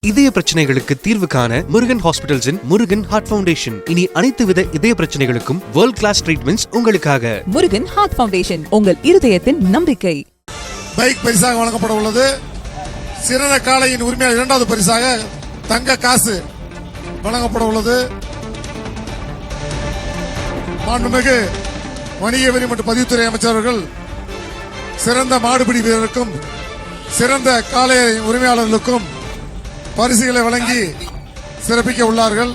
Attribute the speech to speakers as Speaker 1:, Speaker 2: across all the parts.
Speaker 1: இதய பிரச்சனைகளுக்கு தீர்வு காண முருகன் ஹாஸ்பிடல்ஸின் முருகன் ஹார்ட் ஃபவுண்டேஷன். இனி அனைத்து வித இதய பிரச்சனைகளுக்கும் வேர்ல்ட் கிளாஸ் ட்ரீட்மெண்ட்ஸ் உங்களுக்காக.
Speaker 2: முருகன் ஹார்ட் ஃபவுண்டேஷன், உங்கள் இருதயத்தின் நம்பிக்கை.
Speaker 3: பைக் பரிசாக வழங்கப்பட உள்ளது. சிறந்த காளையின் உரிமையாளர் இரண்டாவது பரிசாக தங்க காசு வழங்கப்பட உள்ளது. மாண்புமிகு வணிக வரி மற்றும் பதிவுத்துறை அமைச்சர்கள் சிறந்த மாடுபிடி வீரருக்கும் சிறந்த காளை உரிமையாளர்களுக்கும் பரிசுகளை வழங்கி சிறப்பிக்க உள்ளார்கள்.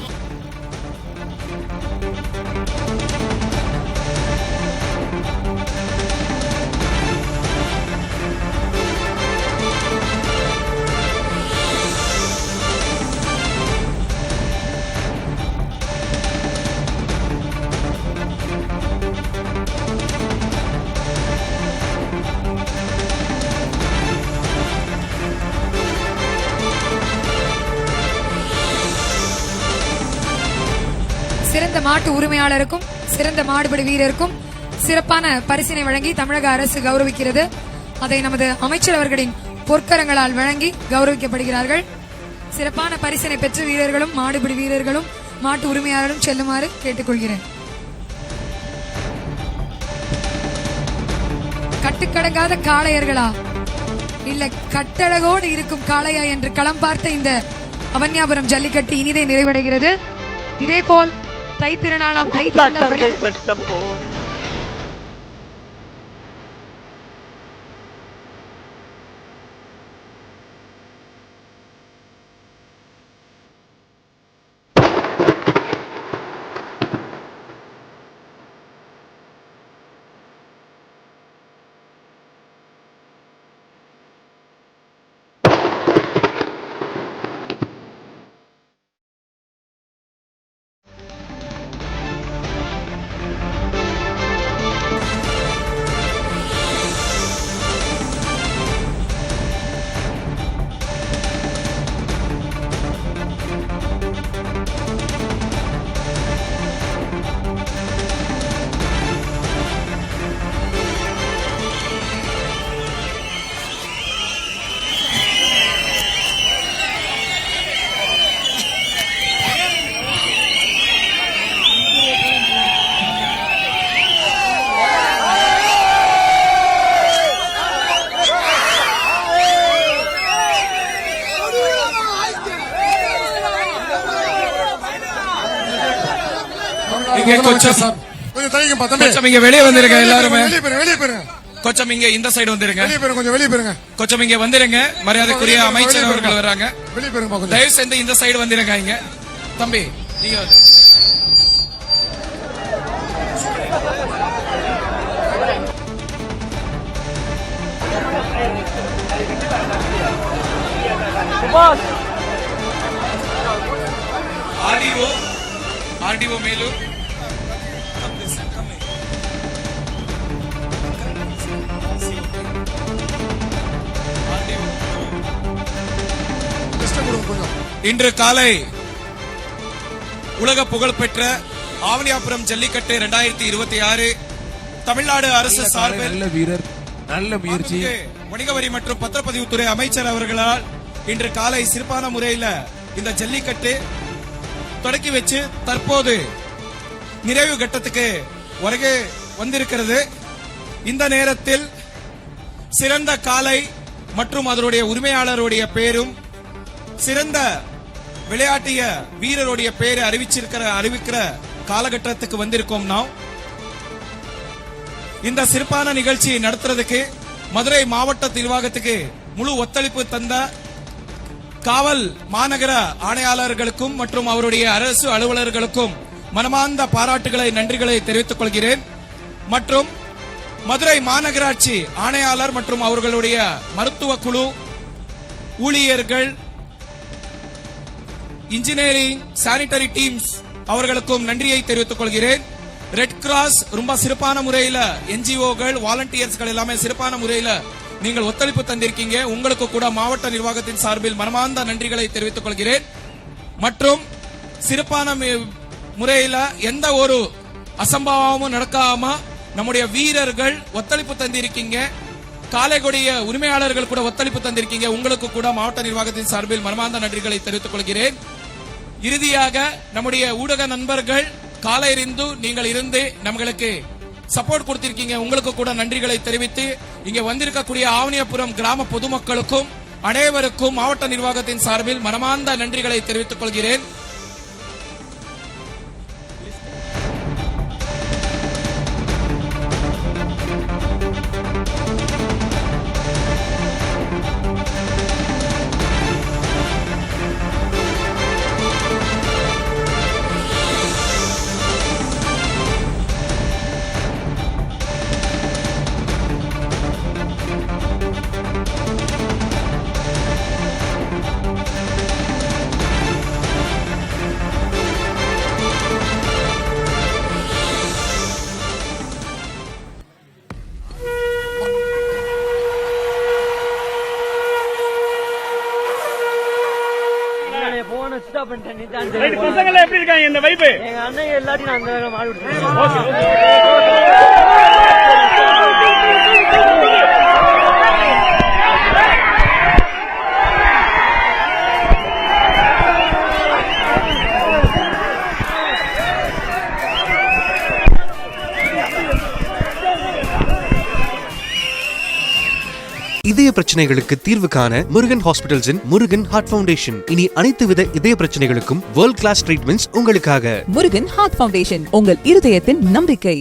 Speaker 4: சிறந்த மாட்டு உரிமையாளருக்கும் சிறந்த மாடுபிடி வீரருக்கும் சிறப்பான பரிசினை வழங்கி தமிழக அரசு கௌரவிக்கிறது. அதை நமது அமைச்சர் அவர்களின் பொற்கரங்களால் வழங்கி கௌரவிக்கப்படுகிறார்கள். சிறப்பான பரிசினை பெற்ற வீரர்களும் மாடுபிடி வீரர்களும் மாட்டு உரிமையாளரும் செல்லுமாறு கேட்டுக்கொள்கிறேன். கட்டுக்கடங்காத காளையர்களா இல்ல கட்டழகோடு இருக்கும் காளையா என்று களம் பார்த்த இந்த அவன்யாபுரம் ஜல்லிக்கட்டு இனிதே நிறைவடைகிறது. இதேபோல் தைத்திருநாளாம்
Speaker 5: கொஞ்சம் இங்க வெளியே வந்துருங்க. எல்லாருமே கொஞ்சம் இங்க இந்த சைடு வந்துருங்க.
Speaker 3: கொஞ்சம் வெளியே போயிருங்க.
Speaker 5: கொஞ்சம் இங்க வந்துருங்க. மரியாதைக்குரிய அமைச்சர் அவர்கள் வராங்க. தயவு செய்து இந்த சைடு வந்துருங்க. இங்க தம்பி நீங்க வந்து ஆர்டிஓ மேலூர் இன்று காலை உலக புகழ்பெற்ற ஆவணியாபுரம் ஜல்லிக்கட்டு 2026 தமிழ்நாடு அரசு சார்பில்
Speaker 6: நல்ல வீரர், நல்ல முயற்சி.
Speaker 5: வணிக வரி மற்றும் பத்திரப்பதிவுத்துறை அமைச்சர் அவர்களால் இன்று காலை சிறப்பான முறையில் இந்த ஜல்லிக்கட்டு தொடக்கி வச்சு தற்போது நிறைவு கட்டத்துக்கு வருகை வந்திருக்கிறது. இந்த நேரத்தில் சிறந்த காளை மற்றும் அதனுடைய உரிமையாளருடைய பேரும் சிறந்த விளையாட்டிய வீரருடைய பேரை அறிவிக்கிற காலகட்டத்துக்கு வந்திருக்கோம். நாம் இந்த சிறப்பான நிகழ்ச்சி நடத்துறதுக்கு மதுரை மாவட்ட நிர்வாகத்துக்கு முழு ஒத்துழைப்பு தந்த காவல் மாநகர ஆணையாளர்களுக்கும் மற்றும் அவருடைய அரசு அலுவலர்களுக்கும் மனமார்ந்த பாராட்டுகளை நன்றிகளை தெரிவித்துக் கொள்கிறேன். மற்றும் மதுரை மாநகராட்சி ஆணையாளர் மற்றும் அவர்களுடைய மருத்துவ குழு ஊழியர்கள், இன்ஜினியரிங் சானிட்டரி டீம்ஸ் அவர்களுக்கும் நன்றியை தெரிவித்துக் கொள்கிறேன். ரெட் கிராஸ் ரொம்ப சிறப்பான முறையில், என்ஜிஓக்கள் வாலண்டியர்ஸ்கள் எல்லாமே சிறப்பான முறையில் நீங்கள் ஒத்துழைப்பு தந்திருக்கீங்க. உங்களுக்கு கூட மாவட்ட நிர்வாகத்தின் சார்பில் மனமார்ந்த நன்றிகளை தெரிவித்துக் கொள்கிறேன். மற்றும் சிறப்பான முறையில் எந்த ஒரு அசம்பாவமும் நடக்காம நம்முடைய வீரர்கள் ஒத்துழைப்பு தந்திருக்கீங்க. காலைகொடிய உரிமையாளர்கள் கூட ஒத்துழைப்பு தந்திருக்கீங்க. உங்களுக்கு கூட மாவட்ட நிர்வாகத்தின் சார்பில் மனமார்ந்த நன்றிகளை தெரிவித்துக் கொள்கிறேன். இறுதியாக நம்முடைய ஊடக நண்பர்கள் காலையிருந்து நீங்கள் இருந்து நம்மளுக்கு சப்போர்ட் கொடுத்திருக்கீங்க. உங்களுக்கு கூட நன்றிகளை தெரிவித்து இங்க வந்திருக்கக்கூடிய ஆவணியபுரம் கிராம பொதுமக்களுக்கும் அனைவருக்கும் மாவட்ட நிர்வாகத்தின் சார்பில் மனமார்ந்த நன்றிகளை தெரிவித்துக் கொள்கிறேன்.
Speaker 7: பசங்க எப்படி இருக்காங்க இந்த வைப்பு?
Speaker 8: எங்க அண்ணன் எல்லாத்தையும் அந்த மாடு
Speaker 1: இதய பிரச்சனைகளுக்கு தீர்வு காண முருகன் ஹாஸ்பிட்டல்ஸின் முருகன் ஹார்ட் ஃபவுண்டேஷன். இனி அனைத்து வித இதய பிரச்சனைகளுக்கும் வேர்ல்ட் கிளாஸ் ட்ரீட்மெண்ட்ஸ் உங்களுக்காக.
Speaker 2: முருகன் ஹார்ட் ஃபவுண்டேஷன் உங்கள் இருதயத்தின் நம்பிக்கை.